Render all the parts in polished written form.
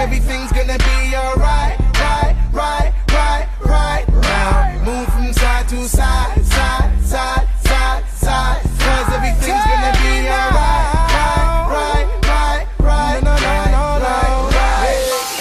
everything's gonna be alright, right now. Move from side to side, side. Cause everything's gonna be alright, right.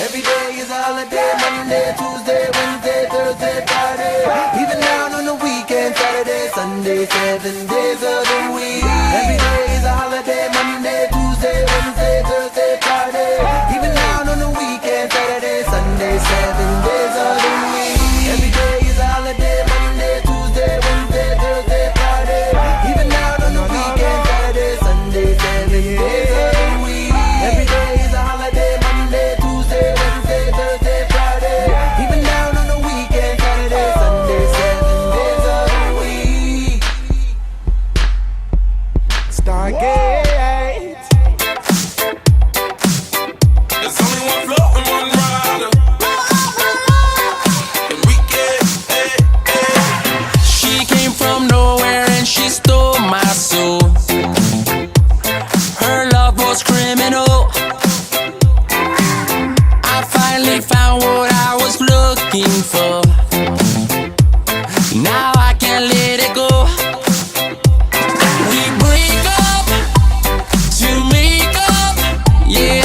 Every day is a holiday, Monday, Tuesday, Wednesday, Thursday, Friday. Even down on the weekend, Saturday, Sunday, 7 days of the week. Every day is a holiday, Monday, Tuesday, Wednesday, Thursday, Friday. Even down on the weekend, Saturday, Sunday, 7 days of the week. Every day is a holiday, Monday, Tuesday, Wednesday, Thursday, Friday. Even down on the weekend, Saturday, Sunday, 7 days of the week. Every day is a holiday, Monday, Tuesday, Wednesday, Thursday, Friday. Even down on the weekend, Saturday, Sunday, 7 days of the week. Stargate. There's only one floor and one rider. The weekend, She came from nowhere and she stole my soul. Her love was criminal. I finally found what I was looking for. Now I can't let it go. We break up to make up, yeah.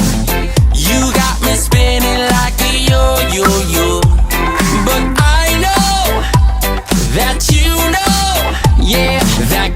You got me spinning like a yo-yo-yo. But I know that you know, yeah, that